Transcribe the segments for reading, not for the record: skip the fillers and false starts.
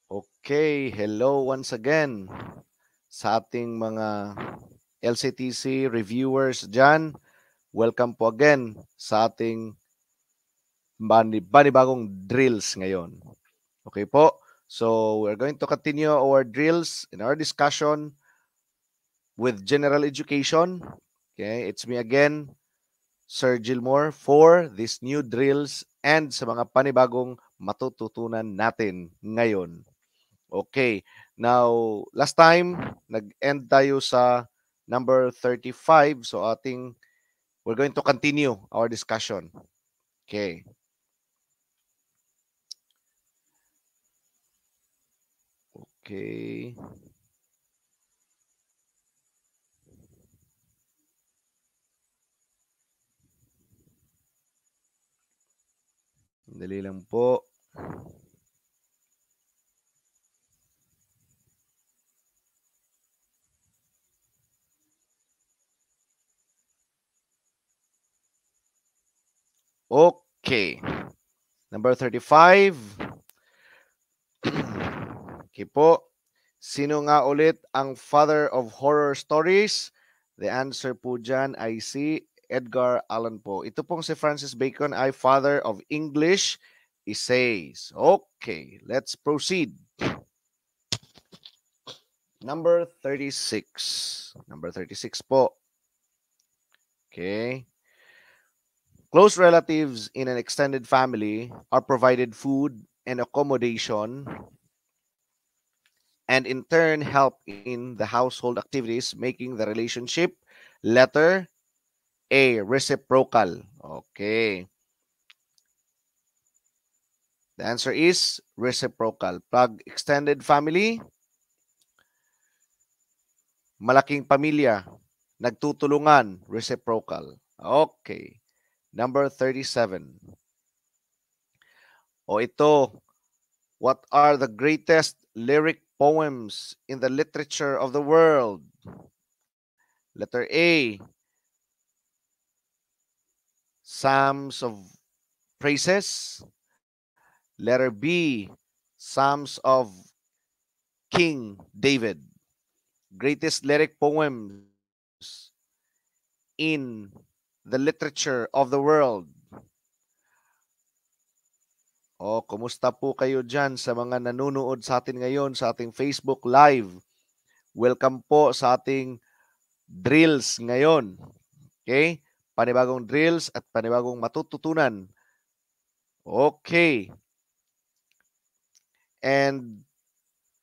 Okay, hello once again sa ating mga LCTC reviewers dyan. Welcome po again sa ating banibagong drills ngayon. Okay po, so we're going to continue our drills in our discussion with general education. Okay, it's me again, Sir Gilmore, for these new drills and sa mga panibagong matututunan natin ngayon. Okay. Now, last time, nag-end tayo sa number 35. So, we're going to continue our discussion. Okay. Okay. Dali lang po. Okay. Number 35. Okay po. Sino nga ulit ang father of horror stories? The answer po dyan ay si Edgar Allan Poe. Ito pong si Francis Bacon ay father of English essays. Okay, let's proceed. Number 36. Number 36 po. Okay. Close relatives in an extended family are provided food and accommodation and in turn help in the household activities, making the relationship letter A, reciprocal. Okay. The answer is reciprocal. Pag extended family, malaking pamilya, nagtutulungan, reciprocal. Okay. Number 37. O ito, what are the greatest lyric poems in the literature of the world? Letter A, Psalms of Praises. Letter B, Psalms of King David. Greatest lyric poems in the literature of the world. O, kumusta po kayo dyan sa mga nanonood sa atin ngayon sa ating Facebook Live? Welcome po sa ating drills ngayon. Okay? Panibagong drills at panibagong matututunan. Okay. And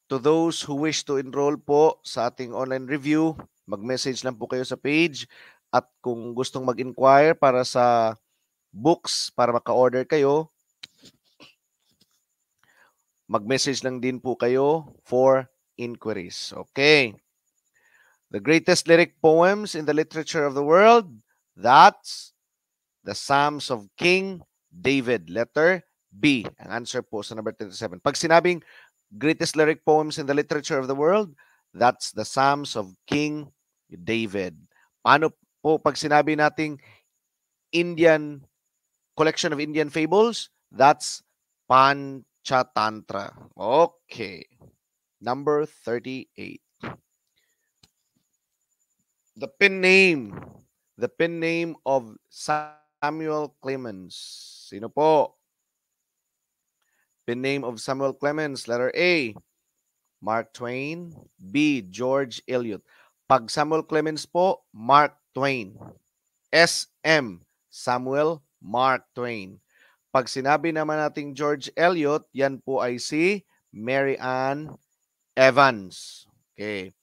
to those who wish to enroll po sa ating online review, mag-message lang po kayo sa page. At kung gustong mag-inquire para sa books, para maka-order kayo, mag-message lang din po kayo for inquiries. Okay. The greatest lyric poems in the literature of the world, that's the Psalms of King David. Letter B. Ang answer po sa number 37. Pag sinabing greatest lyric poems in the literature of the world, that's the Psalms of King David. Paano po pag sinabi nating Indian collection of Indian fables? That's Panchatantra. Okay. Number 38. The pen name. The pen name of Samuel Clemens. Sino po? Pen name of Samuel Clemens. Letter A, Mark Twain. B, George Eliot. Pag Samuel Clemens po, Mark Twain. SM, Samuel Mark Twain. Pag sinabi naman nating George Eliot, yan po ay si Mary Ann Evans. Okay.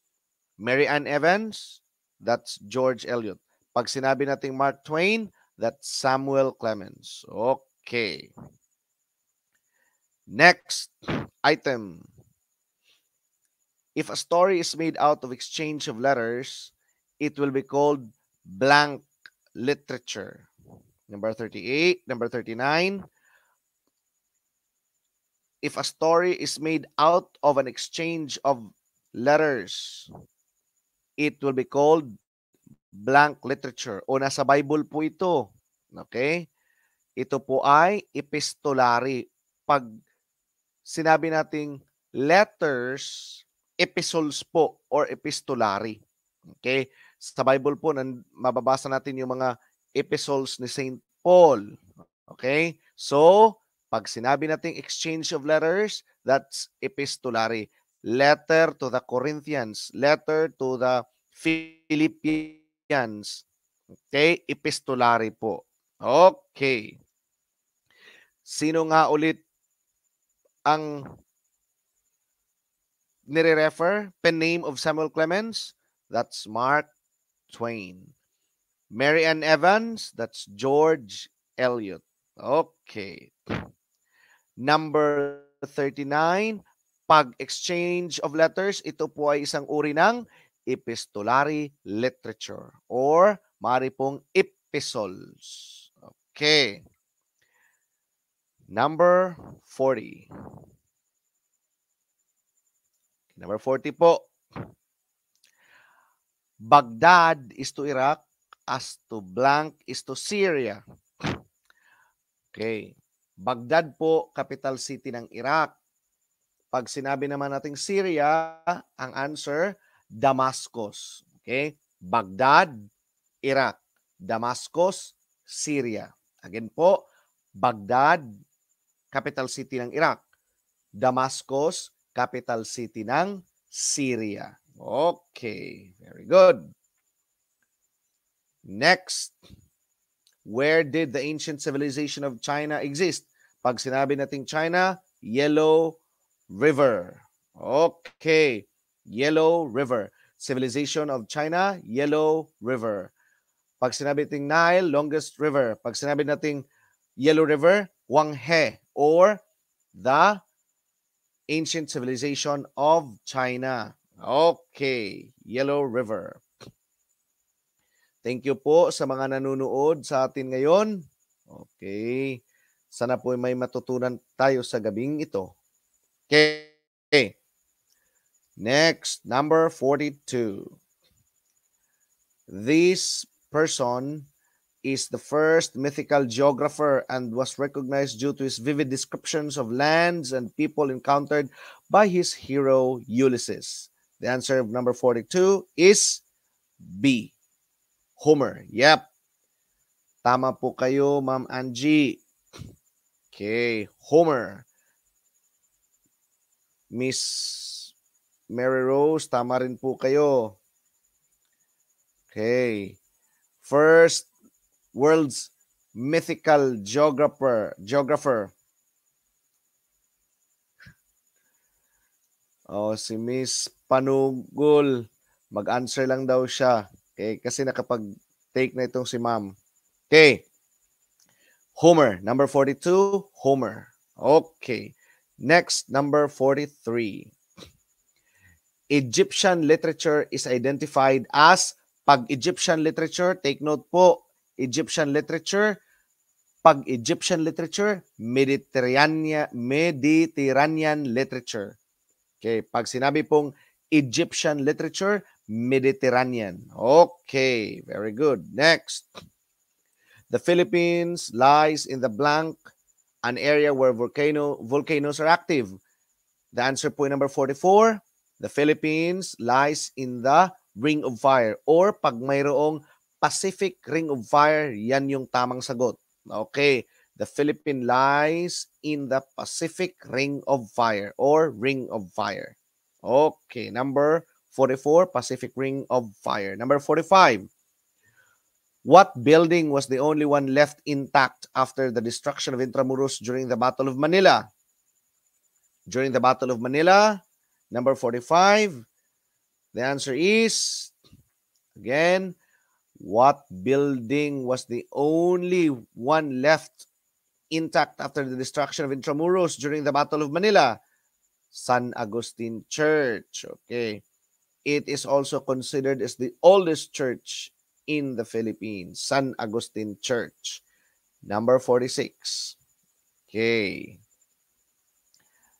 Mary Ann Evans, that's George Eliot. Pag sinabi nating Mark Twain, that's Samuel Clemens. Okay. Next item. If a story is made out of exchange of letters, it will be called blank literature. Number 38, number 39. If a story is made out of an exchange of letters, it will be called blank literature. O nasa Bible po ito. Okay? Ito po ay epistolary. Pag sinabi nating letters, epistles po or epistolary. Okay? Sa Bible po, mababasa natin yung mga epistles ni Saint Paul. Okay? So, pag sinabi nating exchange of letters, that's epistolary. Letter to the Corinthians, letter to the Philippians. Okay? Epistolary po. Okay. Sino nga ulit ang nire-refer? Pen name of Samuel Clemens? That's Mark Twain. Mary Ann Evans? That's George Eliot. Okay. Number 39, pag-exchange of letters, ito po ay isang uri ng epistolary literature or maaari pong epistles. Okay. Number 40. Number 40 po. Baghdad is to Iraq as to blank is to Syria. Okay. Baghdad po, capital city ng Iraq. Pag sinabi naman nating Syria, ang answer, Damascus. Okay? Baghdad, Iraq. Damascus, Syria. Again po, Baghdad, capital city ng Iraq. Damascus, capital city ng Syria. Okay, very good. Next, where did the ancient civilization of China exist? Pag sinabi nating China, Yellow River. Okay, Yellow River. Civilization of China, Yellow River. Pag sinabi nating Nile, longest river. Pag sinabi nating Yellow River, Huanghe or the ancient civilization of China. Okay, Yellow River. Thank you po sa mga nanonood sa atin ngayon. Okay. Sana po may matutunan tayo sa gabing ito. Okay. Next, number 42. This person is the first mythical geographer and was recognized due to his vivid descriptions of lands and people encountered by his hero Ulysses. The answer of number 42 is B. Homer. Yep. Tama po kayo, Ma'am Angie. Okay, Homer. Miss Mary Rose, tama rin po kayo. Okay. First world's mythical geographer. Oh, si Miss Panugol, mag-answer lang daw siya. Okay, kasi nakapag-take na itong si Ma'am. Okay. Homer, number 42, Homer. Okay. Next, number 43. Egyptian literature is identified as, pag Egyptian literature, take note po, Egyptian literature, pag Egyptian literature, Mediterranean literature. Okay, pag sinabi pong Egyptian literature, Mediterranean. Okay, very good. Next. The Philippines lies in the blank, an area where volcanoes are active. The answer po number 44. The Philippines lies in the Ring of Fire. Or pag mayroong Pacific Ring of Fire, yan yung tamang sagot. Okay. The Philippines lies in the Pacific Ring of Fire or Ring of Fire. Okay. Number 44, Pacific Ring of Fire. Number 45. What building was the only one left intact after the destruction of Intramuros during the Battle of Manila? During the Battle of Manila, number 45, the answer is, again, what building was the only one left intact after the destruction of Intramuros during the Battle of Manila? San Agustin Church. Okay. It is also considered as the oldest church in the Philippines, San Agustin Church. Number 46. Okay.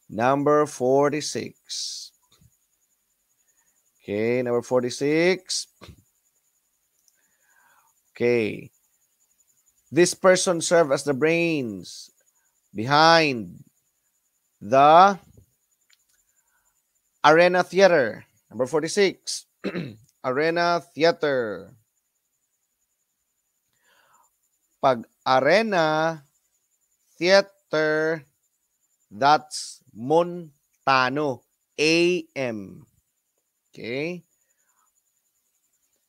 Number 46. Okay, number 46. Okay. This person served as the brains behind the Arena Theater. Number 46. Arena Theater. Pag Arena Theater, that's Montano. AM. Okay?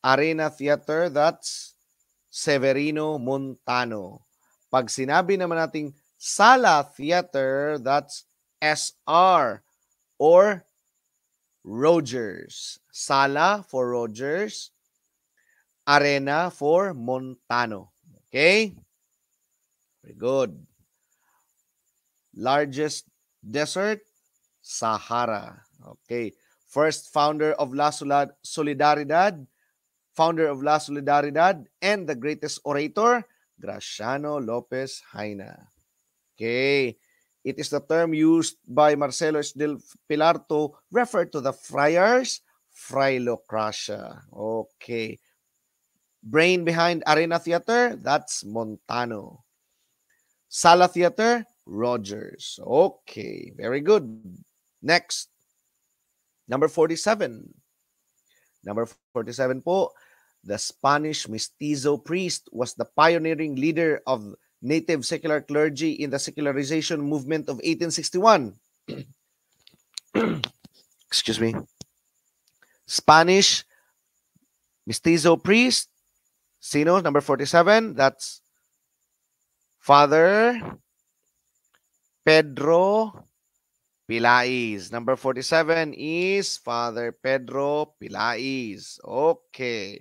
Arena Theater, that's Severino Montano. Pag sinabi naman nating Sala Theater, that's SR or Rogers. Sala for Rogers, Arena for Montano. Okay? Very good. Largest desert, Sahara. Okay. First founder of La Solidaridad, and the greatest orator, Graciano Lopez Haina. Okay. It is the term used by Marcelo S. del Pilar to refer to the friars, Philocracia. Okay. Brain behind Arena Theater, that's Montano. Sala Theater, Rogers. Okay, very good. Next, number 47. Number 47 po, the Spanish mestizo priest was the pioneering leader of native secular clergy in the secularization movement of 1861. Excuse me. Spanish mestizo priest. Sino? Number 47. That's Father Pedro Pilais. Number 47 is Father Pedro Pilais. Okay.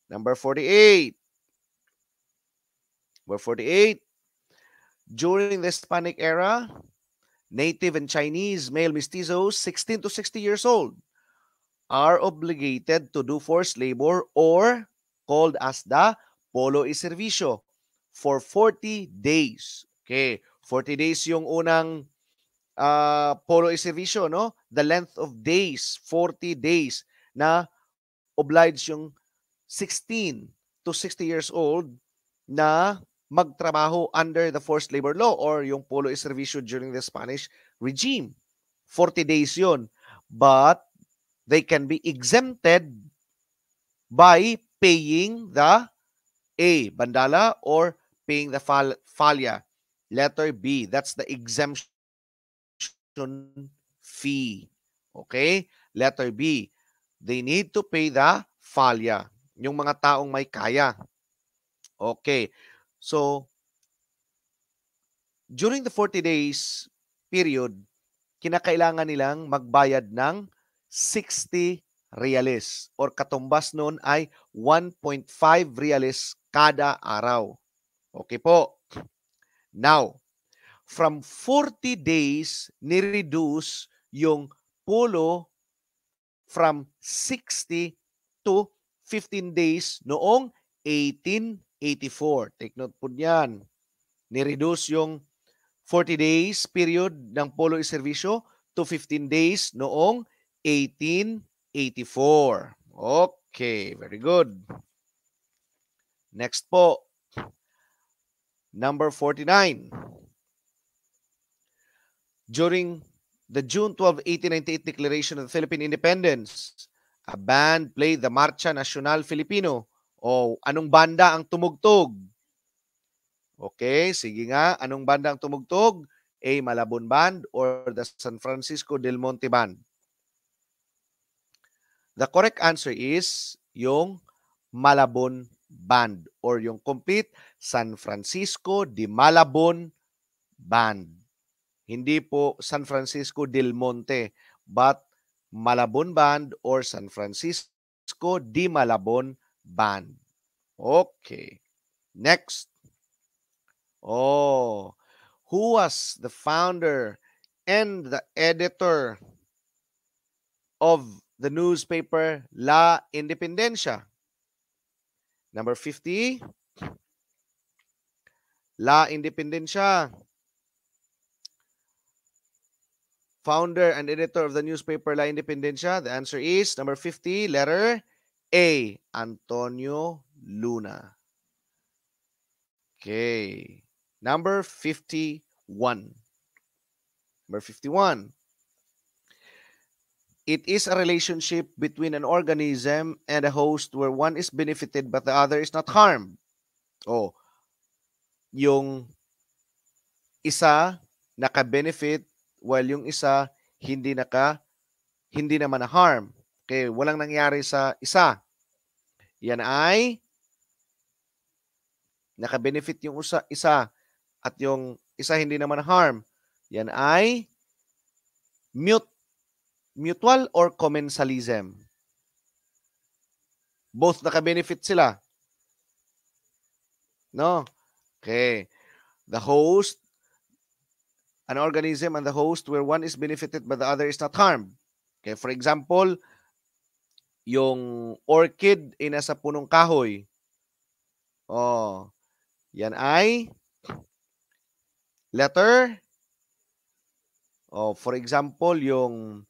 Number 48. Number 48. During the Hispanic era, native and Chinese male mestizos 16 to 60 years old are obligated to do forced labor or called as the polo y servicio for 40 days. Okay, 40 days yung unang polo y servicio, no? The length of days, 40 days na obliged yung 16 to 60 years old na magtrabaho under the forced labor law or yung polo y servicio during the Spanish regime. 40 days yon. But they can be exempted by paying the A, bandala, or paying the falya. Letter B, that's the exemption fee. Okay? Letter B, they need to pay the falya. Yung mga taong may kaya. Okay. So, during the 40 days period, kinakailangan nilang magbayad ng 60 reales or katumbas nun ay 1.5 reales kada araw. Okay po. Now, from 40 days, ni-reduce yung polo from 60 to 15 days noong 1884. Take note po niyan. Ni-reduce yung 40 days period ng polo y servisyo to 15 days noong 1884. Okay, very good. Next po, number 49. During the June 12, 1898 declaration of the Philippine Independence, a band played the Marcha Nacional Filipino. O, anong banda ang tumugtog? Okay, sige nga. Anong banda ang tumugtog? A. Malabon Band or the San Francisco del Monte Band? The correct answer is yung Malabon Band or yung complete San Francisco de Malabon Band. Hindi po San Francisco del Monte, but Malabon Band or San Francisco de Malabon Band. Okay. Next. Oh, who was the founder and the editor of the newspaper La Independencia? Number 50, La Independencia. Founder and editor of the newspaper La Independencia. The answer is number 50, letter A, Antonio Luna. Okay. Number 51. Number 51. It is a relationship between an organism and a host where one is benefited but the other is not harmed. Oh, yung isa naka-benefit while yung isa hindi naman na-harm. Okay, walang nangyari sa isa. Yan ay naka-benefit yung isa at yung isa hindi naman harm. Yan ay mutual or commensalism. Both naka-benefit sila. No? Okay. The host, an organism and the host where one is benefited but the other is not harmed. Okay, for example, yung orchid ay nasa punong kahoy. Oh, yan ay letter. Oh, for example, yung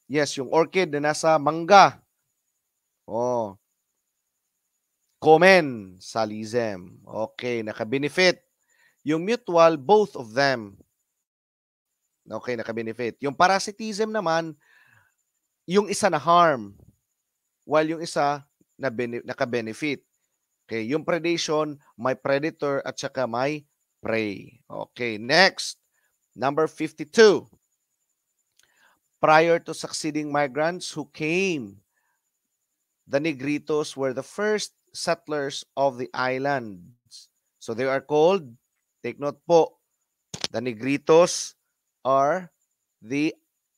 yung orchid na nasa mangga. Oh, commensalism. Okay, naka-benefit. Yung mutual, both of them. Okay, naka-benefit. Yung parasitism naman, yung isa na harm, while yung isa naka-benefit. Okay, yung predation, may predator at saka may prey. Okay, next. Number 52. Prior to succeeding migrants who came, the Negritos were the first settlers of the islands. So they are called, take note po, the Negritos are the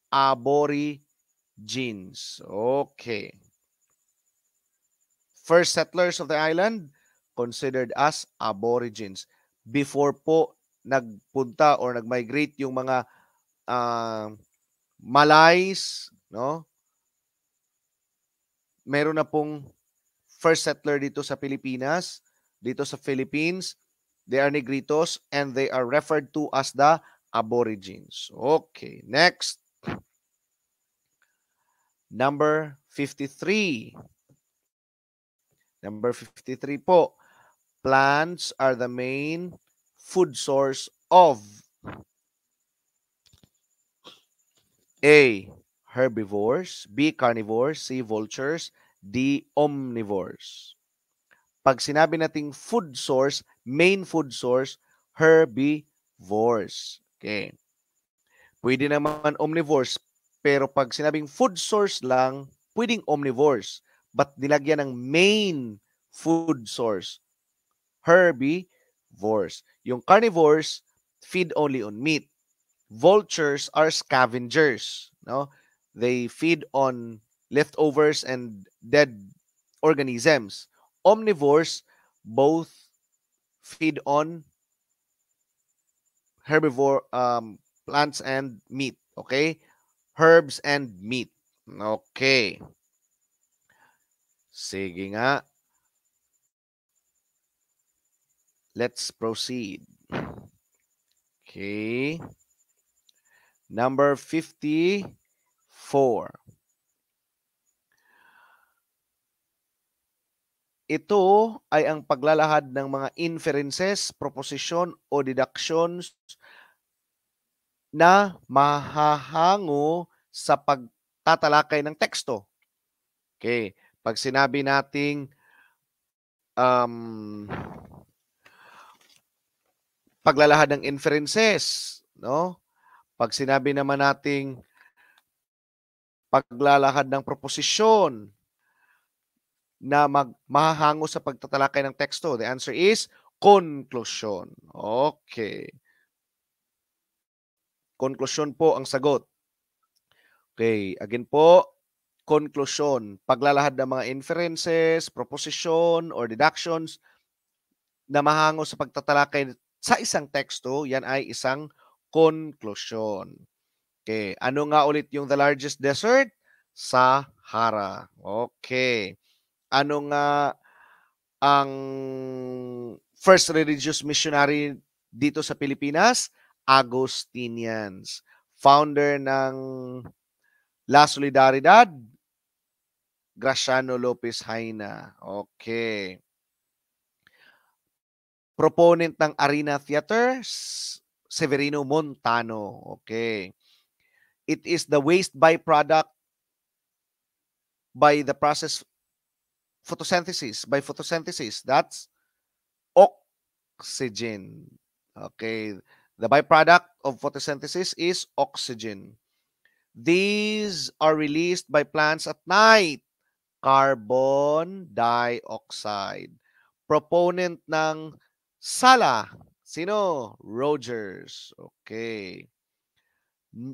Aborigines. Okay. First settlers of the island, considered as Aborigines. Before po nagpunta or nag-migrate yung mga Malays, no? Meron na pong first settler dito sa Pilipinas, dito sa Philippines. They are Negritos and they are referred to as the Aborigines. Okay, next. Number 53. Number 53 po. Plants are the main food source of A. Herbivores, B. Carnivores, C. Vultures, D. Omnivores. Pag sinabi nating food source, main food source, herbivores. Okay. Pwede naman omnivores, pero pag sinabing food source lang, pwedeng omnivores. But nilagyan ng main food source, herbivores. Yung carnivores, feed only on meat. Vultures are scavengers. No? They feed on leftovers and dead organisms. Omnivores both feed on herbivore plants and meat. Okay? Herbs and meat. Okay. Sige nga. Let's proceed. Okay. Number 54. Ito ay ang paglalahad ng mga inferences, proposition o deductions na mahahango sa pagtatalakay ng teksto. Okay. Pag sinabi nating paglalahad ng inferences, no? Pag sinabi naman nating paglalahad ng proposisyon na mahahango sa pagtatalakay ng teksto, the answer is conclusion. Okay. Conclusion po ang sagot. Okay, again po, conclusion, paglalahad ng mga inferences, proposition, or deductions na mahango sa pagtatalakay sa isang teksto, yan ay isang conclusion. Okay, ano nga ulit yung the largest desert? Sahara. Okay. Ano nga ang first religious missionary dito sa Pilipinas? Agustinians. Founder ng La Solidaridad, Graciano Lopez Haina. Okay. Proponent ng Arena Theater, Severino Montano. Okay. It is the waste byproduct by the process photosynthesis. By photosynthesis, that's oxygen. Okay. The byproduct of photosynthesis is oxygen. These are released by plants at night. Carbon dioxide. Proponent ng sala. Sino? Rogers. Okay.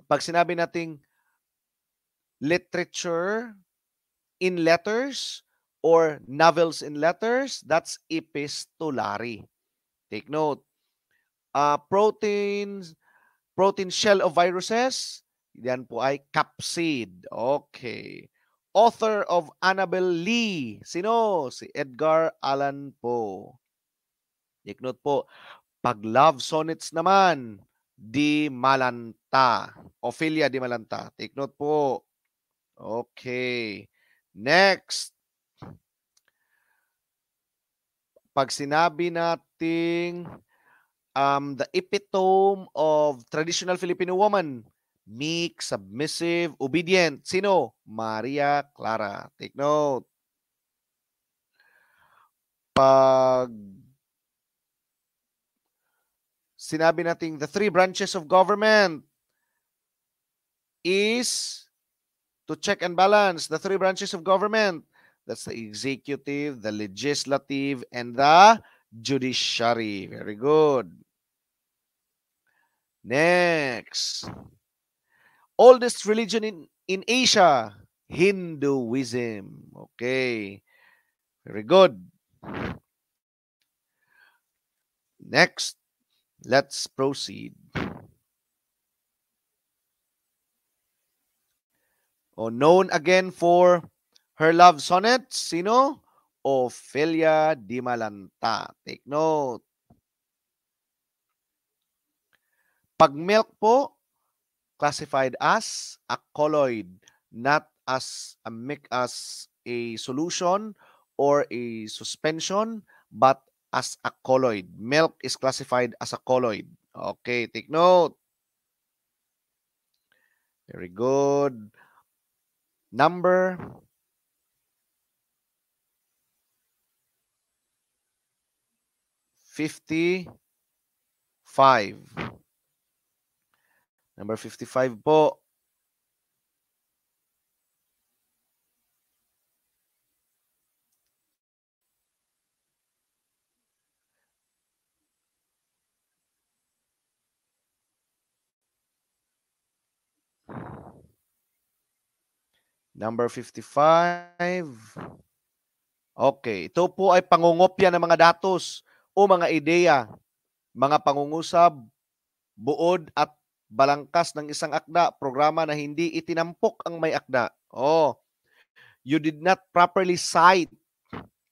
Pag sinabi nating literature in letters or novels in letters, that's epistolary. Take note. Protein shell of viruses, yan po ay capsid. Okay. Author of Annabel Lee. Sino? Si Edgar Allan Poe. Take note po. Pag love sonnets naman, Di Malanta. Ophelia Di Malanta. Take note po. Okay. Next. Pag sinabi nating the epitome of traditional Filipino woman, meek, submissive, obedient. Sino? Maria Clara. Take note. Pag sinabi nating the three branches of government is to check and balance the three branches of government. That's the executive, the legislative, and the judiciary. Very good. Next. Oldest religion in Asia, Hinduism. Okay. Very good. Next, let's proceed. Known again for her love sonnets, sino? Ophelia Di Malanta. Take note. Pag milk po, classified as a colloid, not as a solution or a suspension, but as a colloid. Milk is classified as a colloid. Okay, take note. Very good. Number 55. Number 55 po. Number 55. Okay, ito po ay pangungopya ng mga datos o mga ideya, mga pangungusab, buod at balangkas ng isang akda, programa na hindi itinampok ang may akda. You did not properly cite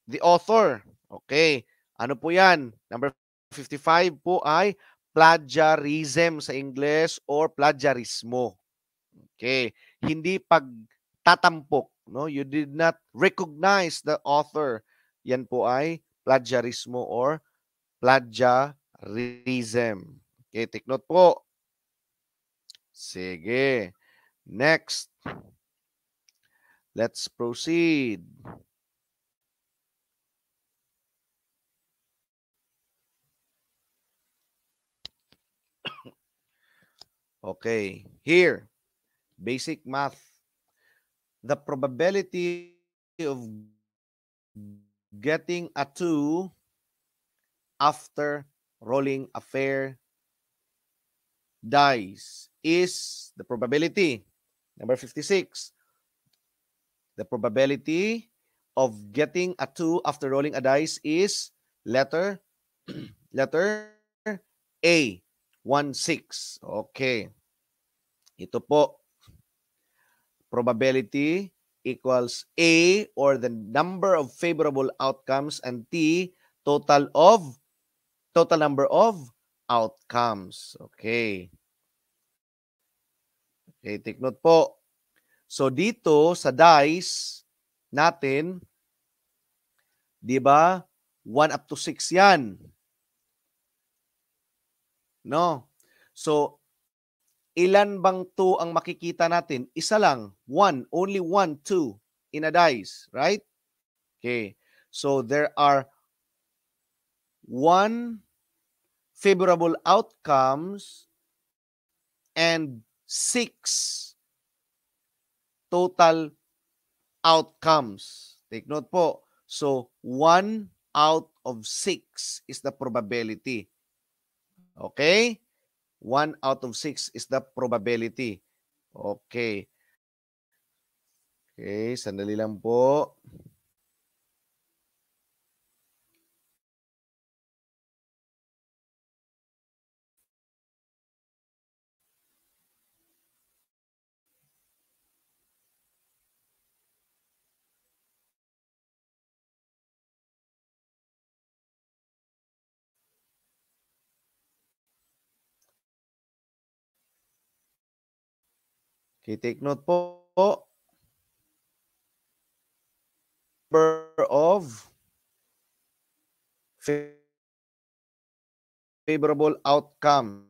the author. Okay, ano po yan? Number 55 po ay plagiarism sa English or plagiarismo. Okay, hindi pagtatampok. No? You did not recognize the author. Yan po ay plagiarismo or plagiarism. Okay, take note po. Sige. Next. Let's proceed. Okay. Here, basic math. The probability of getting a 2 after rolling a fair dice is the probability. Number 56. The probability of getting a 2 after rolling a dice is letter A, 1/6. Okay. Ito po. Probability equals A or the number of favorable outcomes and T, total number of outcomes. Okay. Okay, take note po. So dito sa dice natin, 'di ba? 1 up to 6 'yan. No? So Ilan bang 2 ang makikita natin? Isa lang. 1. Only 1, 2 in a dice. Right? Okay. So, there are 1 favorable outcomes and 6 total outcomes. Take note po. So, 1 out of 6 is the probability. Okay? 1 out of 6 is the probability. Okay. Okay, sandali lang po. Okay, take note po. Number of favorable outcomes.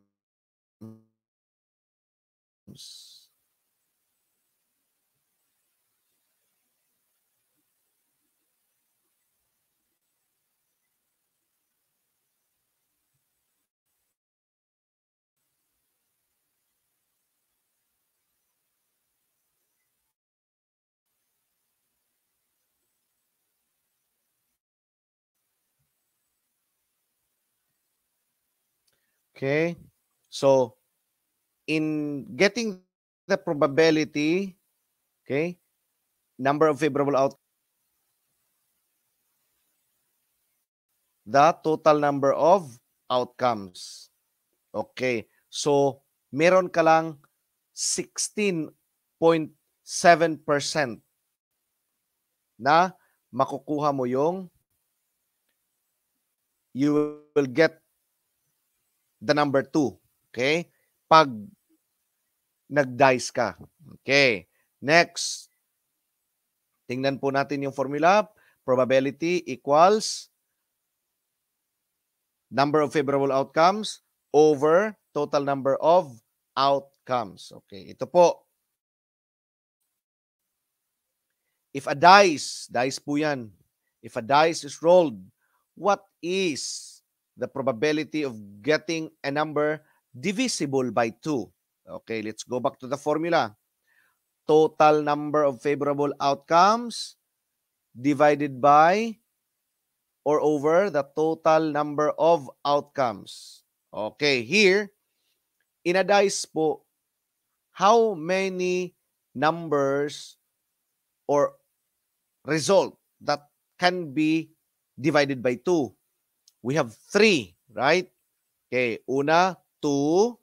Okay? So, in getting the probability, okay, number of favorable outcomes, the total number of outcomes. Okay. So, meron ka lang 16.7% na makukuha mo yung you will get the number 2. Okay? Pag nag-dice ka. Okay. Next, tingnan po natin yung formula. Probability equals number of favorable outcomes over total number of outcomes. Okay, ito po. If a dice po yan, if a dice is rolled, what is the probability of getting a number divisible by 2? Okay, let's go back to the formula. Total number of favorable outcomes divided by or over the total number of outcomes. Okay, here, in a dice po, how many numbers or result that can be divided by 2? We have 3, right? Okay, una, 2,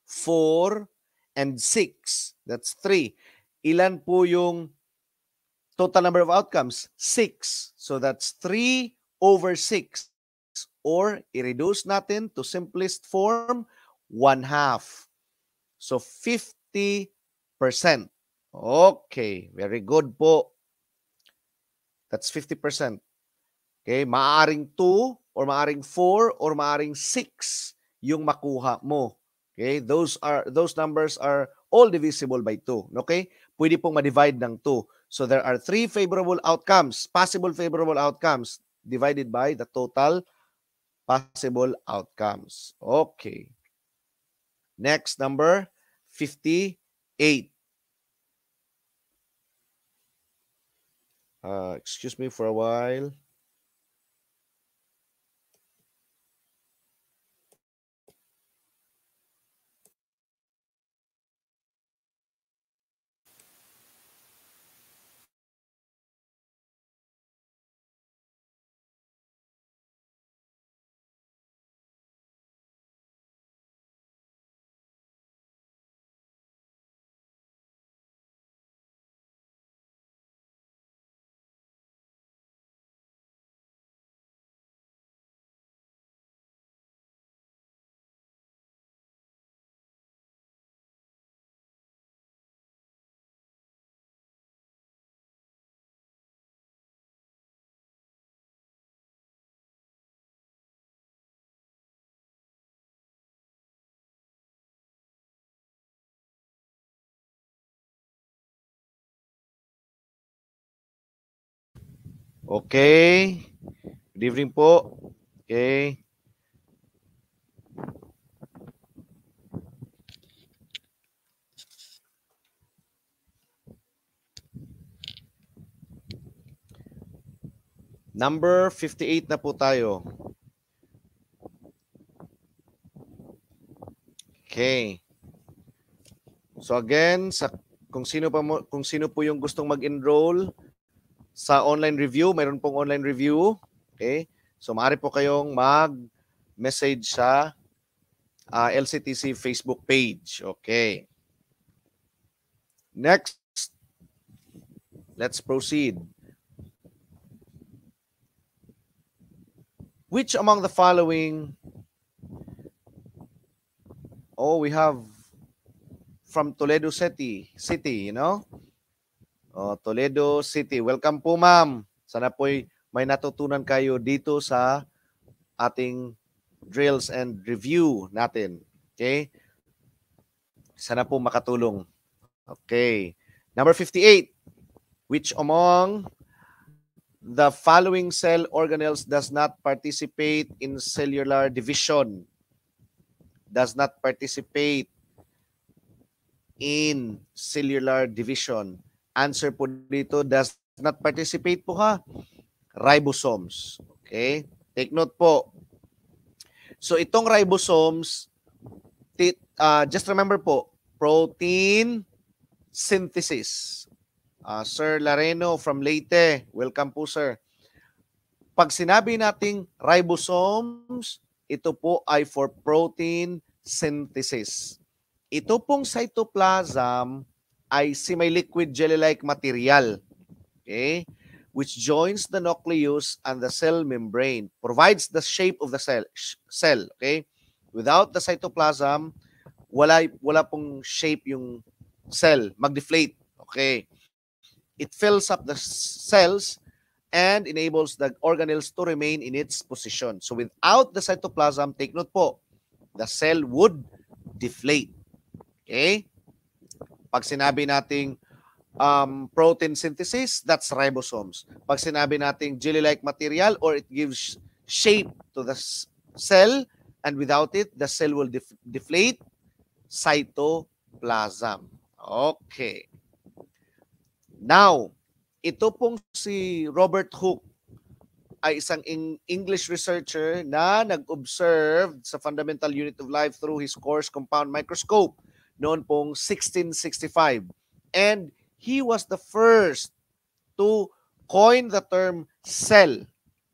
4, and 6. That's 3. Ilan po yung total number of outcomes? 6. So that's 3 over 6. Or i-reduce natin to simplest form, 1 half. So 50%. Okay, very good po. That's 50%. Okay, maaring 2 or maaring 4 or maaring 6 yung makuha mo. Okay, those numbers are all divisible by 2. Okay? Pwede pong ma-divide ng 2. So there are 3 favorable outcomes, possible favorable outcomes divided by the total possible outcomes. Okay. Next, number 58. Excuse me for a while. Okay. Good evening po. Okay. Number 58 na po tayo. Okay. So again, kung sino po yung gustong mag-enroll sa online review, mayroon pong online review. Okay? So maaari po kayong mag-message sa LCTC Facebook page. Okay. Next, let's proceed. Which among the following? Oh, we have from Toledo City, you know? Oh, Toledo City. Welcome po, ma'am. Sana po'y may natutunan kayo dito sa ating drills and review natin. Okay? Sana po makatulong. Okay. Number 58. Which among the following cell organelles does not participate in cellular division? Does not participate in cellular division. Answer po dito, does not participate po ha. Ribosomes. Okay? Take note po. So itong ribosomes, just remember po, protein synthesis. Sir Lareno from Leyte, welcome po sir. Pag sinabi nating ribosomes, ito po ay for protein synthesis. Ito pong cytoplasm ay semi-liquid jelly-like material, okay, which joins the nucleus and the cell membrane, provides the shape of the cell, okay? Without the cytoplasm, wala pong shape yung cell, mag-deflate, okay? It fills up the cells and enables the organelles to remain in its position. So without the cytoplasm, take note po, the cell would deflate. Okay? Pag sinabi nating protein synthesis, that's ribosomes. Pag sinabi nating jelly-like material or it gives shape to the cell and without it, the cell will deflate, cytoplasm. Okay. Now, ito pong si Robert Hooke ay isang English researcher na nag-observe sa fundamental unit of life through his course Compound Microscope noon pong 1665. And he was the first to coin the term cell,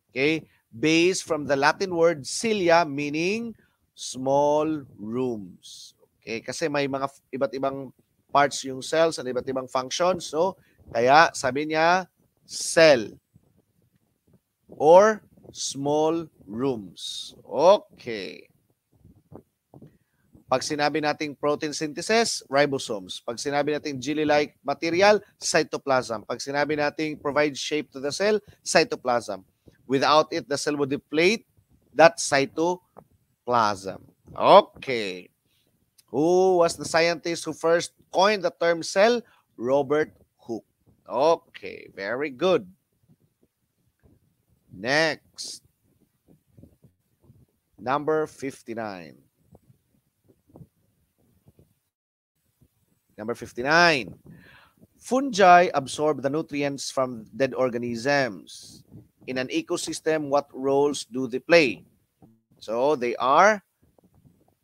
okay, based from the Latin word cilia meaning small rooms. Okay, kasi may mga iba't ibang parts yung cells and iba't ibang functions. So, kaya sabi niya cell or small rooms. Okay. Pag sinabi nating protein synthesis, ribosomes. Pag sinabi nating jelly-like material, cytoplasm. Pag sinabi nating provide shape to the cell, cytoplasm. Without it, the cell would deplete. That's cytoplasm. Okay. Who was the scientist who first coined the term cell? Robert Hooke. Okay, very good. Next. Number 59. Number 59. Fungi absorb the nutrients from dead organisms. In an ecosystem, what roles do they play? So they are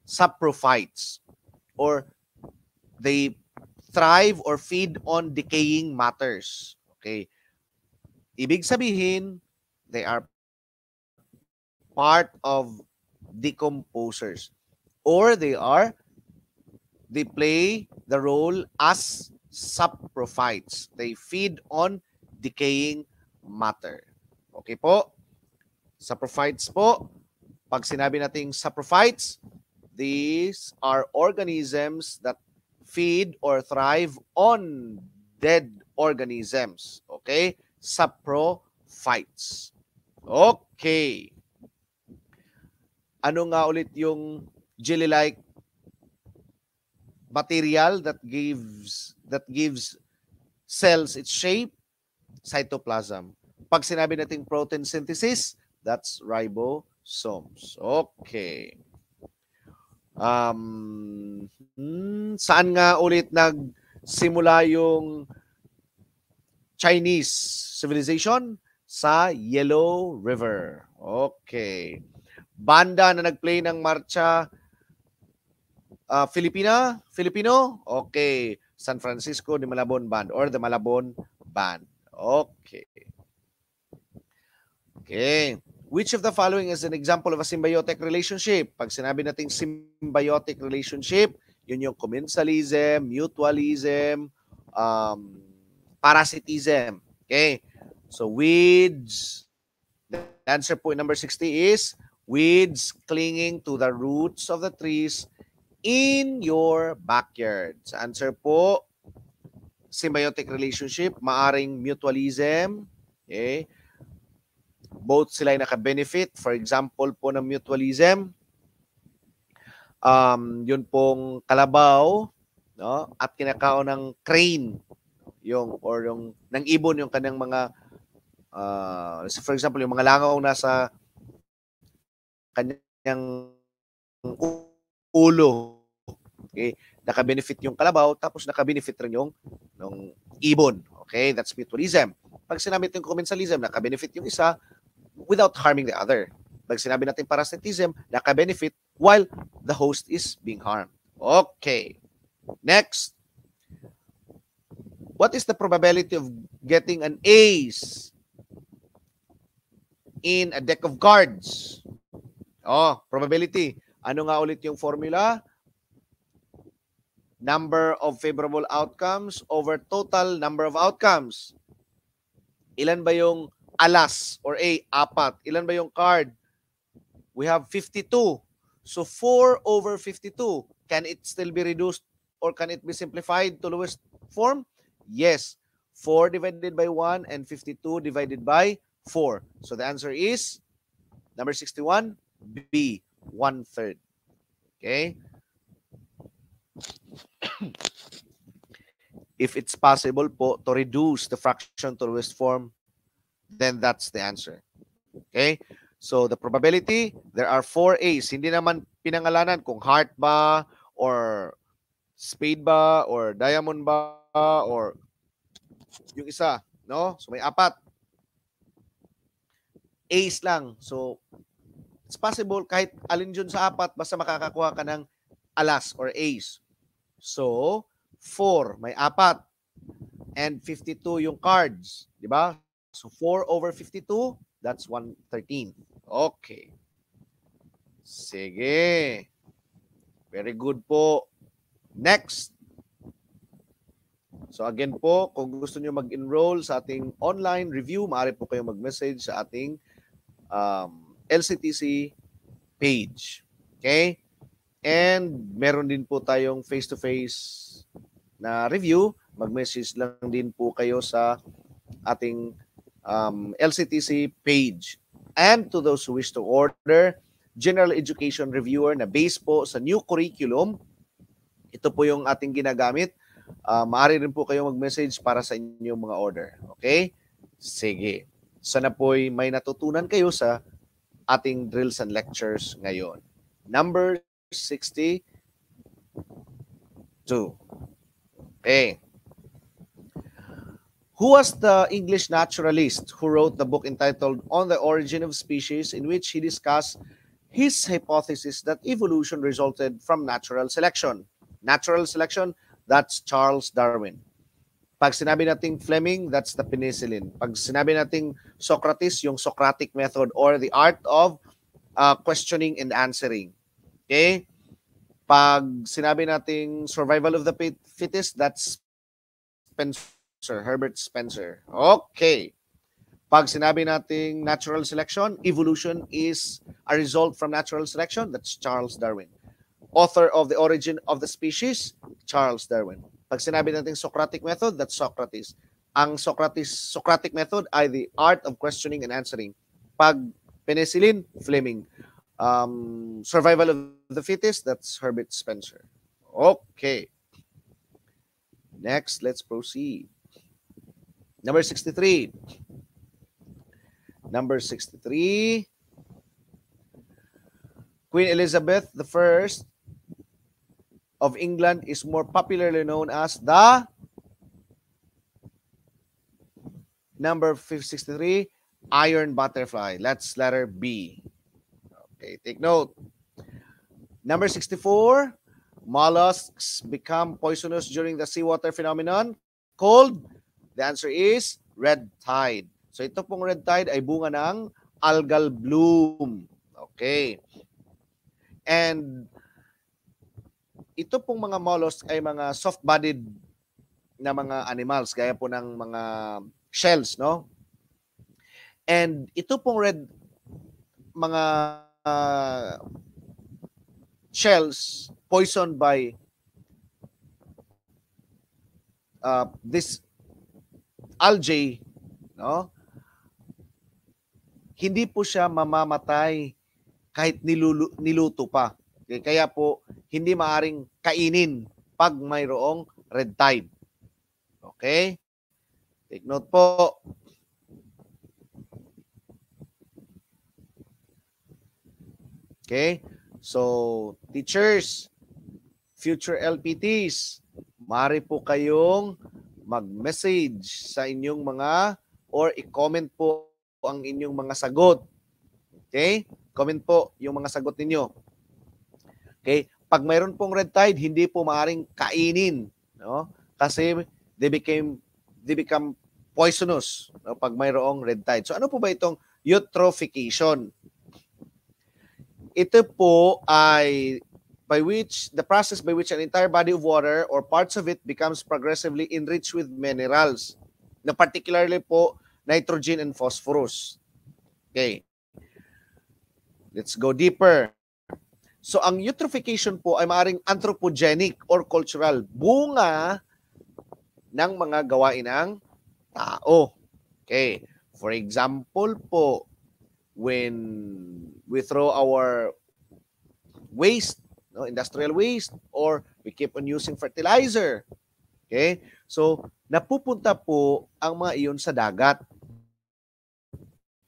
saprophytes, or they thrive or feed on decaying matters. Okay. Ibig sabihin, they are part of decomposers, or they play the role as saprophytes. They feed on decaying matter. Okay po? Saprophytes po. Pag sinabi nating saprophytes, these are organisms that feed or thrive on dead organisms. Okay? Saprophytes. Okay. Ano nga ulit yung jelly-like material that gives cells its shape? Cytoplasm. Pag sinabi nating protein synthesis, that's ribosomes. Okay. Saan nga ulit nagsimula yung Chinese civilization? Sa Yellow River. Okay. Banda na nagplay ng marcha Filipino? Okay. San Francisco de Malabon Band or the Malabon Band. Okay. Okay. Which of the following is an example of a symbiotic relationship? Pag sinabi nating symbiotic relationship, yun yung commensalism, mutualism, parasitism. Okay. So weeds, the answer po in number 60 is weeds clinging to the roots of the trees in your backyard. Sa answer po, symbiotic relationship, maaring mutualism. Okay. Both sila ay naka-benefit. For example po ng mutualism, yun pong kalabaw, no? At kinakaon ng crane, yung ng ibon yung kanyang mga for example, yung mga langaw nasa kanyang ulo. Okay? Naka-benefit yung kalabaw, tapos naka-benefit rin yung ibon. Okay? That's mutualism. Pag sinabi natin commensalism, naka-benefit yung isa without harming the other. Pag sinabi natin parasitism, naka-benefit while the host is being harmed. Okay. Next. What is the probability of getting an ace in a deck of cards? Oh, probability. Ano nga ulit yung formula? Number of favorable outcomes over total number of outcomes. Ilan ba yung alas or A, apat? Ilan ba yung card? We have 52. So 4 over 52. Can it still be reduced or can it be simplified to lowest form? Yes. 4 divided by 1 and 52 divided by 4. So the answer is number 61, B, 1/3. Okay? If it's possible po to reduce the fraction to lowest form, then that's the answer. Okay? So the probability, there are 4 A's. Hindi naman pinangalanan kung heart ba, or spade ba, or diamond ba, or yung isa. No? So may apat. A's lang. So it's possible kahit alin dyan sa apat, basta makakakuha ka ng alas or A's. So 4, may apat. And 52 yung cards. Diba? So 4 over 52, that's 113. Okay. Sige. Very good po. Next. So again po, kung gusto nyo mag-enroll sa ating online review, maaari po kayong mag-message sa ating LCTC page. Okay? And meron din po tayong face-to-face na review. Mag-message lang din po kayo sa ating LCTC page. And to those who wish to order, General Education Reviewer na based po sa new curriculum, ito po yung ating ginagamit. Maaari rin po kayo mag-message para sa inyong mga order. Okay? Sige. Sana po'y may natutunan kayo sa ating drills and lectures ngayon. Number 62. Okay. Who was the English naturalist who wrote the book entitled On the Origin of Species, in which he discussed his hypothesis that evolution resulted from natural selection? Natural selection, that's Charles Darwin. Pag sinabi nating Fleming, that's the penicillin. Pag sinabi nating Socrates, yung Socratic method or the art of questioning and answering. Okay? Pag sinabi nating survival of the fittest, that's Herbert Spencer. Okay. Pag sinabi nating natural selection, evolution is a result from natural selection, that's Charles Darwin. Author of The Origin of the Species, Charles Darwin. Pag sinabi nating Socratic method, that's Socrates. Ang Socratic method ay the art of questioning and answering. Pag penicillin, Fleming. Survival of the fittest, that's Herbert Spencer. Okay. Next, let's proceed. Number 63. Number 63. Queen Elizabeth I of England is more popularly known as the number 63, iron butterfly. That's letter B. Okay, take note. Number 64, mollusks become poisonous during the seawater phenomenon called, the answer is red tide. So ito pong red tide ay bunga ng algal bloom. Okay. And ito pong mga mollusks ay mga soft-bodied na mga animals, gaya po ng mga shells, no? And ito pong red mga shells poisoned by this algae, no? Hindi po siya mamamatay kahit niluto pa. Okay? Kaya po hindi maaring kainin pag mayroong red tide. Okay? Take note po. Okay? So, teachers, future LPTs, maaari po kayong mag-message sa inyong mga or i-comment po ang inyong mga sagot. Okay? Comment po yung mga sagot ninyo. Okay? Pag mayroon pong red tide, hindi po maaring kainin, no? Kasi they become poisonous, no? Pag mayroong red tide. So ano po ba itong eutrophication? Ito po ay the process by which an entire body of water or parts of it becomes progressively enriched with minerals, na particularly po nitrogen and phosphorus. Okay. Let's go deeper. So ang eutrophication po ay maaring anthropogenic or cultural, bunga ng mga gawain ng tao. Okay. For example po, when we throw our waste, no, industrial waste, or we keep on using fertilizer. Okay? So, napupunta po ang mga iyon sa dagat.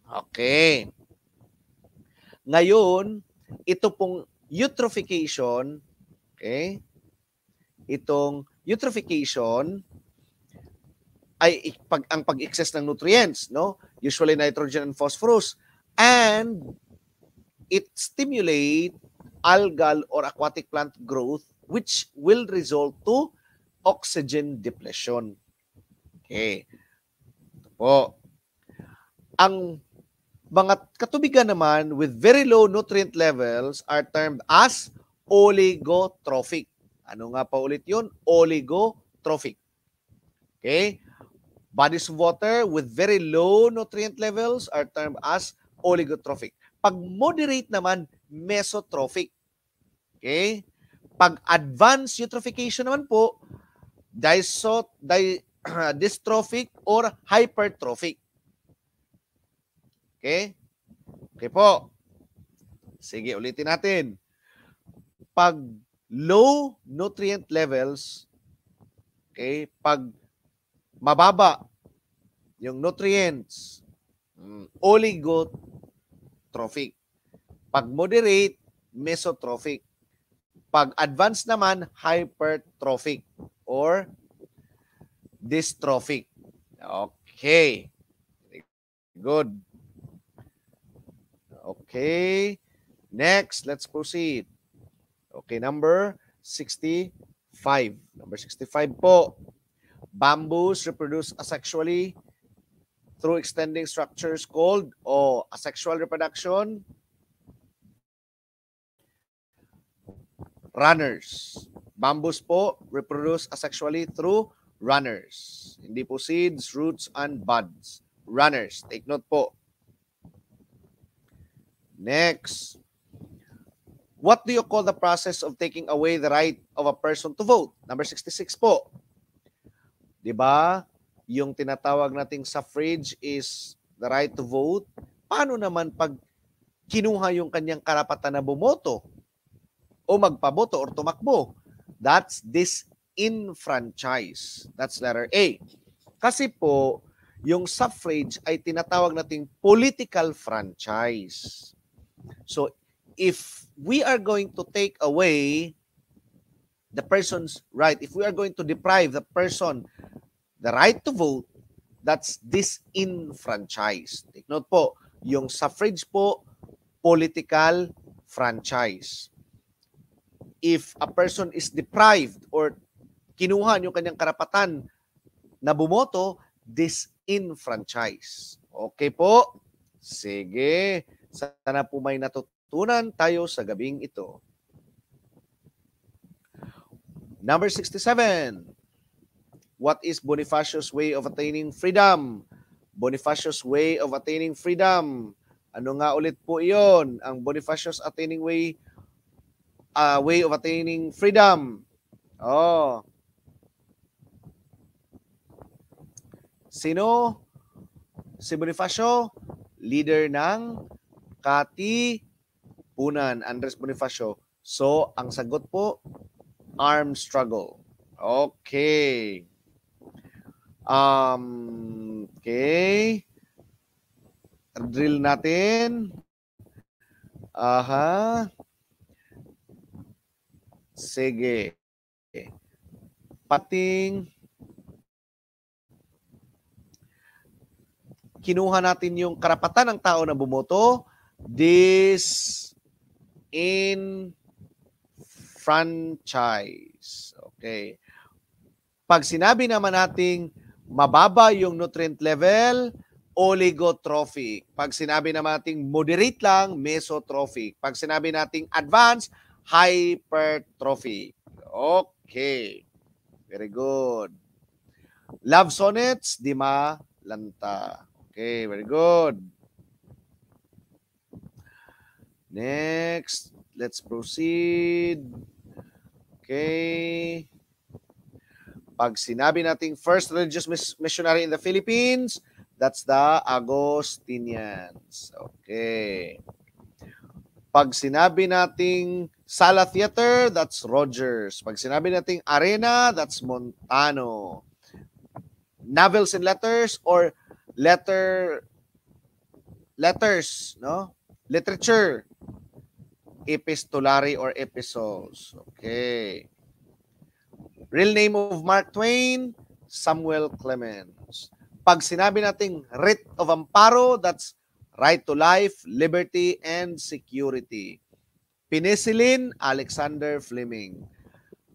Okay. Ngayon, ito pong eutrophication, okay? Itong eutrophication ay ang pag-excess ng nutrients, no? Usually nitrogen and phosphorus, and it stimulate algal or aquatic plant growth, which will result to oxygen depletion. Okay. Ito po. Ang mga katubigan naman with very low nutrient levels are termed as oligotrophic. Ano nga pa ulit yun? Oligotrophic. Okay? Bodies of water with very low nutrient levels are termed as oligotrophic. Pag moderate naman, mesotrophic. Okay? Pag advanced eutrophication naman po, dystrophic or hypertrophic. Okay? Okay po. Sige, ulitin natin. Pag low nutrient levels, okay, pag mababa yung nutrients, oligotrophic. Pag moderate, mesotrophic. Pag advanced naman, hypertrophic or dystrophic. Okay. Good. Okay. Next, let's proceed. Okay, number 65. Number 65 po. Bamboos reproduce asexually through extending structures called asexual reproduction. Runners. Bamboos po reproduce asexually through runners. Hindi po seeds, roots, and buds. Runners. Take note po. Next. What do you call the process of taking away the right of a person to vote? Number 66 po. Diba? Yung tinatawag nating suffrage is the right to vote. Paano naman pag kinuha yung kanyang karapatan na bumoto o magpaboto or tumakbo? That's disenfranchise. That's letter A. Kasi po, yung suffrage ay tinatawag nating political franchise. So, if we are going to take away the person's right, if we are going to deprive the person the right to vote, that's disenfranchised. Take note po, yung suffrage po, political franchise. If a person is deprived or kinuha yung kanyang karapatan na bumoto, disenfranchise. Okay po? Sige. Sana po may natutunan tayo sa gabing ito. Number 67. What is Bonifacio's way of attaining freedom? Bonifacio's way of attaining freedom. Ano nga ulit po iyon? Ang Bonifacio's attaining way of attaining freedom. Oh. Sino? Si Bonifacio, leader ng Katipunan, Andres Bonifacio. So, ang sagot po, armed struggle. Okay. Okay. Drill natin. Aha. Sige. Pating kinuha natin yung karapatan ng tao na bumoto, disenfranchise. Okay. Pag sinabi naman nating mababa yung nutrient level, oligotrophic. Pag sinabi naman nating moderate lang, mesotrophic. Pag sinabi nating advanced, hypertrophic. Okay. Very good. Love sonnets, di malanta. Okay, very good. Next, let's proceed. Okay. Pag sinabi nating first religious missionary in the Philippines, that's the Agostinians. Okay. Pag sinabi nating Sala Theater, that's Rogers. Pag sinabi nating Arena, that's Montano. Novels and letters or letters, no? Literature. Epistolary or epistles. Okay. Real name of Mark Twain, Samuel Clemens. Pag sinabi nating writ of amparo, that's right to life, liberty, and security. Penicillin, Alexander Fleming.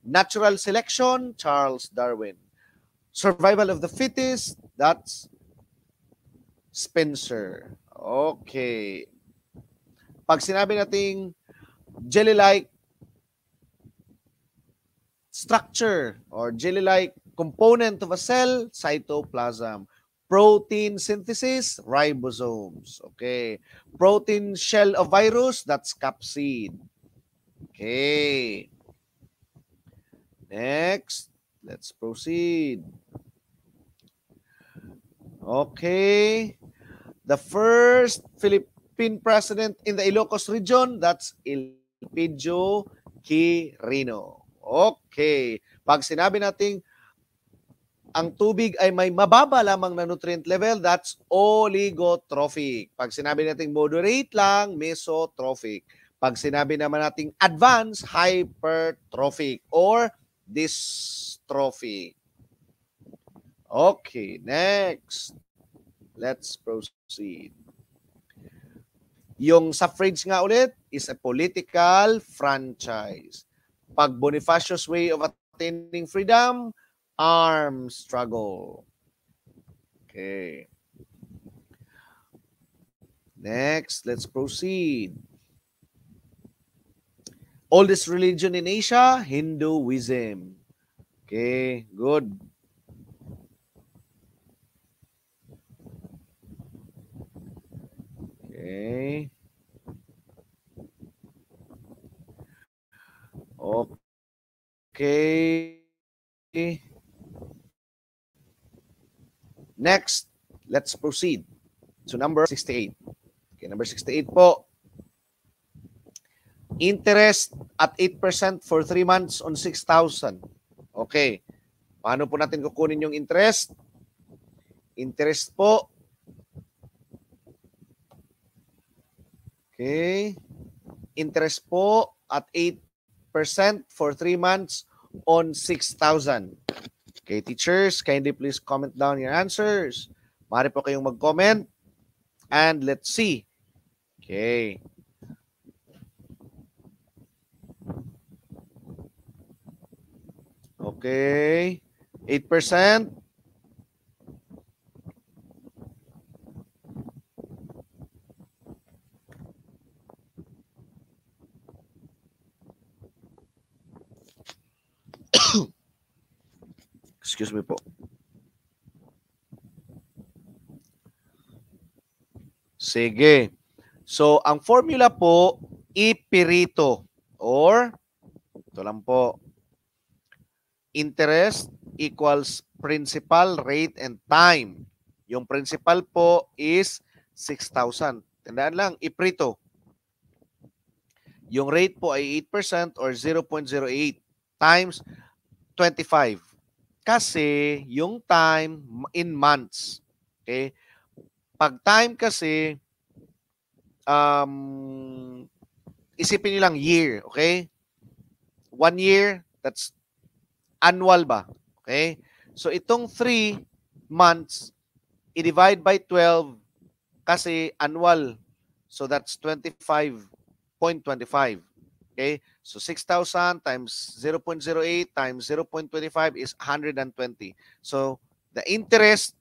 Natural selection, Charles Darwin. Survival of the fittest, that's Spencer. Okay. Pag sinabi nating jelly-like structure or jelly-like component of a cell, cytoplasm. Protein synthesis, ribosomes. Okay. Protein shell of virus, that's capsid. Okay. Next, let's proceed. Okay. The first Philippine president in the Ilocos region, that's Elpidio Quirino. Okay. Pag sinabi nating ang tubig ay may mababa lamang na nutrient level, that's oligotrophic. Pag sinabi nating moderate lang, mesotrophic. Pag sinabi naman nating advanced, hypertrophic or dystrophic. Okay, next. Let's proceed. Yung suffrage nga ulit is a political franchise. Pag Bonifacio's way of attaining freedom, armed struggle. Okay. Next, let's proceed. Oldest religion in Asia, Hinduism. Okay, good. Okay. Okay. Next, let's proceed to number 68. Okay, number 68 po. Interest at 8% for 3 months on 6,000. Okay. Paano po natin kukunin yung interest? Interest po. Okay. Interest po at 8% for 3 months on 6,000. Okay, teachers, kindly please comment down your answers. Maaari po kayong mag-comment. And let's see. Okay. Okay. 8%. Excuse me po. Sige. So, ang formula po, ipirito. Or, ito lang po, interest equals principal, rate, and time. Yung principal po is 6,000. Tandaan lang, iprito. Yung rate po ay 8% or 0.08 times 25. Kasi yung time in months. Okay? Pag time kasi, isipin nyo lang year. Okay? 1 year, that's annual ba? Okay? So itong 3 months, i-divide by 12 kasi annual. So that's 25.25. Okay? So 6,000 times 0.08 times 0.25 is 120. So the interest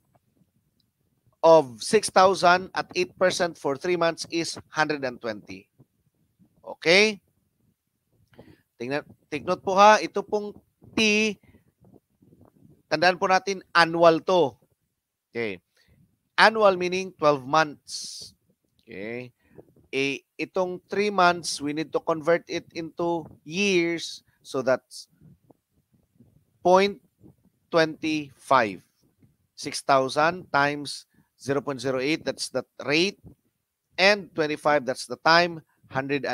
of 6,000 at 8% for 3 months is 120. Okay? Take note po ha, ito pong T, tandaan po natin annual to. Okay. Annual meaning 12 months. Okay. Itong 3 months, we need to convert it into years. So that's 0.25. 6,000 times 0.08, that's the rate. And 25, that's the time, 120.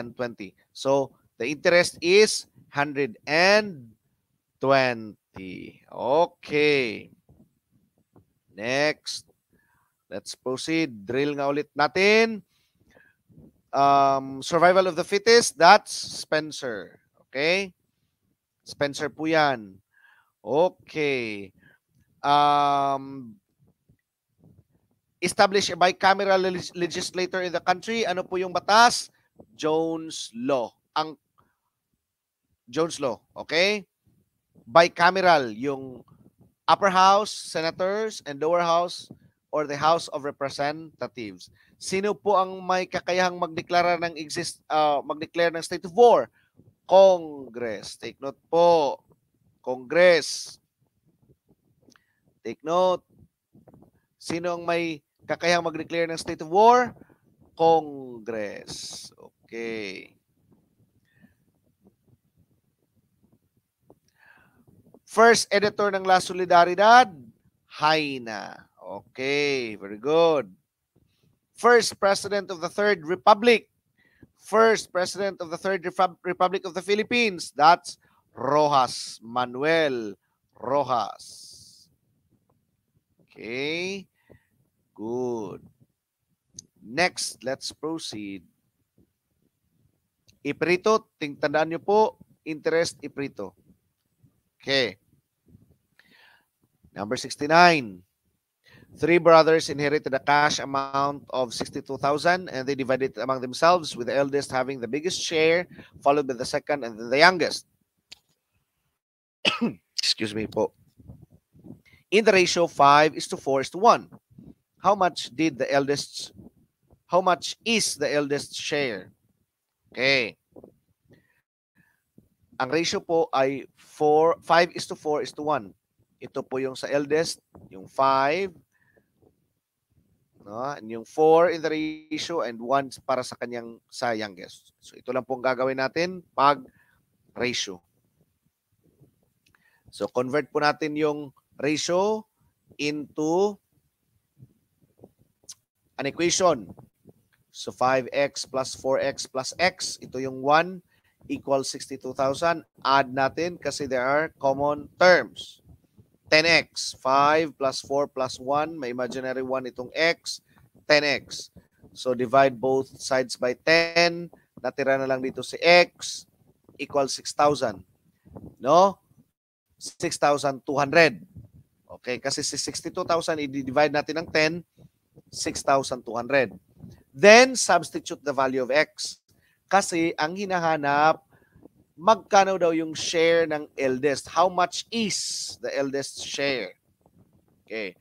So the interest is 120. Okay. Next. Let's proceed. Drill nga ulit natin. Survival of the fittest, that's Spencer. Okay? Spencer po yan. Okay. Establish a bicameral legislator in the country. Ano po yung batas? Jones Law. Ang Jones Law. Okay? Bicameral, yung upper house, senators, and lower house, or the House of Representatives. Sino po ang may kakayahang magdeklara ng magdeclare ng state of war? Congress. Take note po. Congress. Take note. Sino ang may kakayahang mag-declare ng state of war? Congress. Okay. First editor ng La Solidaridad, Haina. Okay, very good. First president of the Third Republic. First president of the Third Republic of the Philippines, that's Rojas, Manuel Rojas. Okay, good. Next, let's proceed. Iprito, tandaan nyo po, interest iprito. Okay. Number 69. 3 brothers inherited a cash amount of 62,000 and they divided it among themselves, with the eldest having the biggest share, followed by the second and then the youngest. Excuse me po. In the ratio 5:4:1. How much is the eldest share? Okay. Ang ratio po ay 5:4:1. Ito po yung sa eldest, yung 5, no? And yung 4 in the ratio and 1 para sa kanyang sa youngest. So ito lang pong gagawin natin pag ratio. So convert po natin yung ratio into an equation. So 5x plus 4x plus x, ito yung 1 equals 62,000. Add natin kasi there are common terms. 10x. 5 plus 4 plus 1. May imaginary 1 itong x. 10x. So, divide both sides by 10. Natira na lang dito si x equals 6,000. No? 6,200. Okay, kasi si 62,000, i-divide natin ng 10, 6,200. Then, substitute the value of x. Kasi ang hinahanap, magkano daw yung share ng eldest? How much is the eldest share? Okay.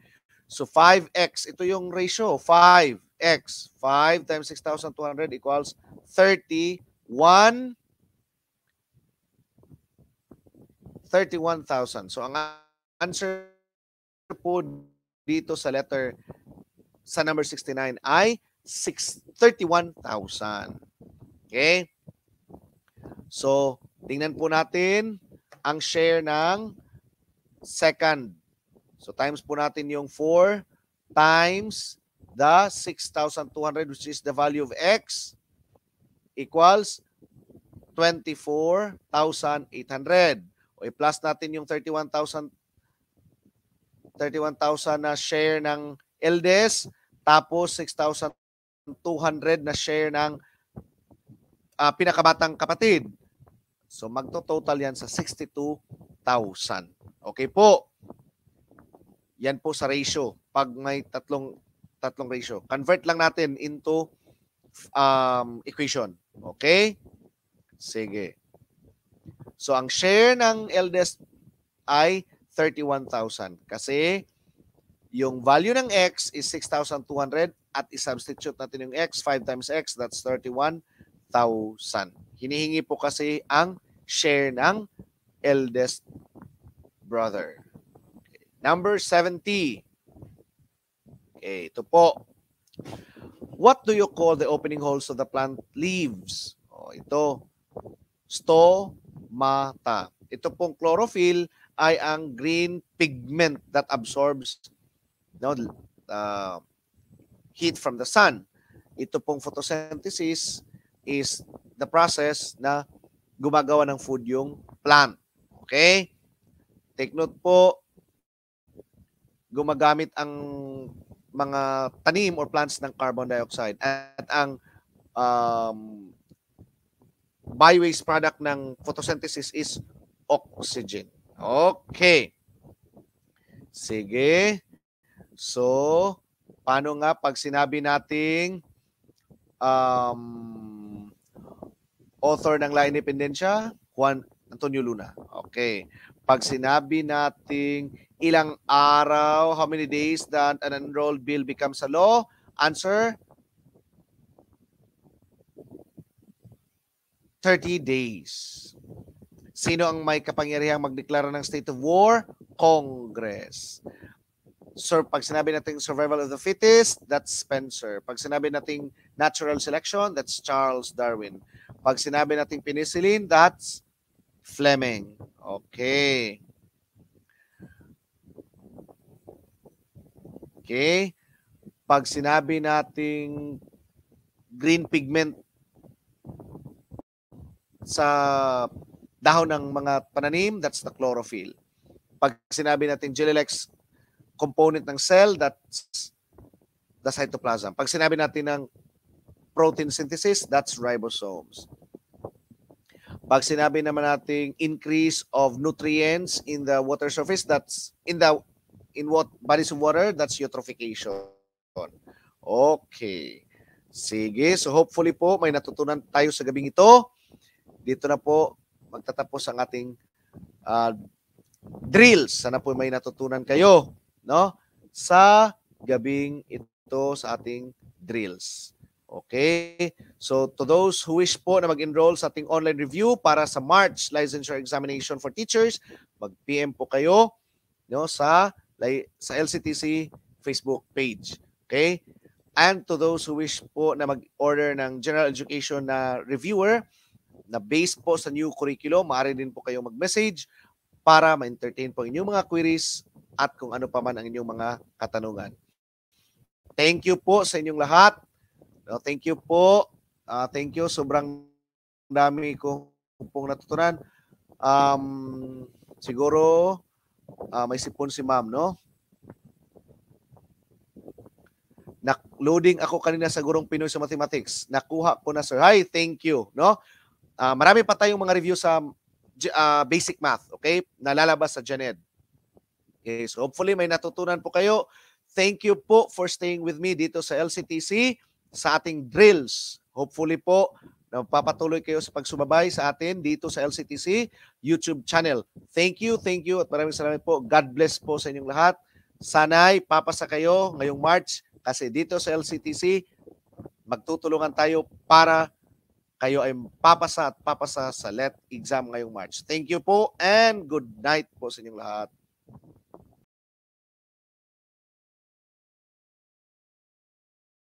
So, 5x. Ito yung ratio. 5x. 5 times 6,200 equals 31,000. So, ang answer po dito sa number 69 ay 31,000. Okay? So, tingnan po natin ang share ng second. So, times po natin yung 4 times the 6,200, which is the value of x, equals 24,800. O i-plus natin yung 31,000 na share ng eldest, tapos 6,200 na share ng pinakabatang kapatid. So magto-total yan sa 62,000. Okay po. Yan po sa ratio. Pag may tatlong ratio. Convert lang natin into equation. Okay? Sige. So ang share ng eldest ay 31,000 kasi yung value ng x is 6,200 at i-substitute natin yung x, 5 times x, that's 31,000. Hinihingi po kasi ang share ng eldest brother. Okay. Number 70. Okay, ito po. What do you call the opening holes of the plant leaves? Ito, stomata. Ito pong chlorophyll ay ang green pigment that absorbs heat from the sun. Ito pong photosynthesis is the process na gumagawa ng food yung plant. Okay? Take note po, gumagamit ang mga tanim or plants ng carbon dioxide at ang by-waste product ng photosynthesis is oxygen. Okay. Sige. So, paano nga pag sinabi nating author ng La Independencia? Juan Antonio Luna. Okay. Pag sinabi nating ilang araw, how many days that an enrolled bill becomes a law? Answer? 30 days. Sino ang may kapangyarihang magdeklara ng state of war? Congress. So, pag sinabi natin survival of the fittest, that's Spencer. Pag sinabi natin natural selection, that's Charles Darwin. Pag sinabi natin penicillin, that's Fleming. Okay. Okay. Pag sinabi nating green pigment sa dahon ng mga pananim, that's the chlorophyll. Pag sinabi natin Gillilex component ng cell, that's the cytoplasm. Pag sinabi natin ng protein synthesis, that's ribosomes. Pag sinabi naman natin increase of nutrients in the water surface, that's in what bodies of water, that's eutrophication. Okay. Sige, so hopefully po may natutunan tayo sa gabing ito. Dito na po magtatapos ang ating drills. Sana po may natutunan kayo, no? Sa gabing ito sa ating drills. Okay? So to those who wish po na mag-enroll sa ating online review para sa March licensure examination for teachers, mag-PM po kayo, no, sa LCTC Facebook page. Okay? And to those who wish po na mag-order ng general education na reviewer na based po sa new curriculum, maaari din po kayong mag-message para ma-entertain po inyong mga queries at kung ano pa man ang inyong mga katanungan. Thank you po sa inyong lahat. Thank you po. Thank you. Sobrang dami ko pong natutunan. Siguro May sipon si ma'am, no? Loading ako kanina sa Gurong Pinoy sa Mathematics. Nakuha ko na, sir. Hi, thank you, no? Marami pa tayong mga review sa basic math, okay? Nalalabas sa Janed. Okay, so hopefully may natutunan po kayo. Thank you po for staying with me dito sa LCTC sa ating drills. Hopefully po napapatuloy kayo sa pagsubabay sa atin dito sa LCTC YouTube channel. Thank you at maraming salamat po. God bless po sa inyong lahat. Sana'y papasa kayo ngayong March kasi dito sa LCTC magtutulungan tayo para kayo ay papasa sa LET exam ngayong March. Thank you po and good night po sa inyong lahat.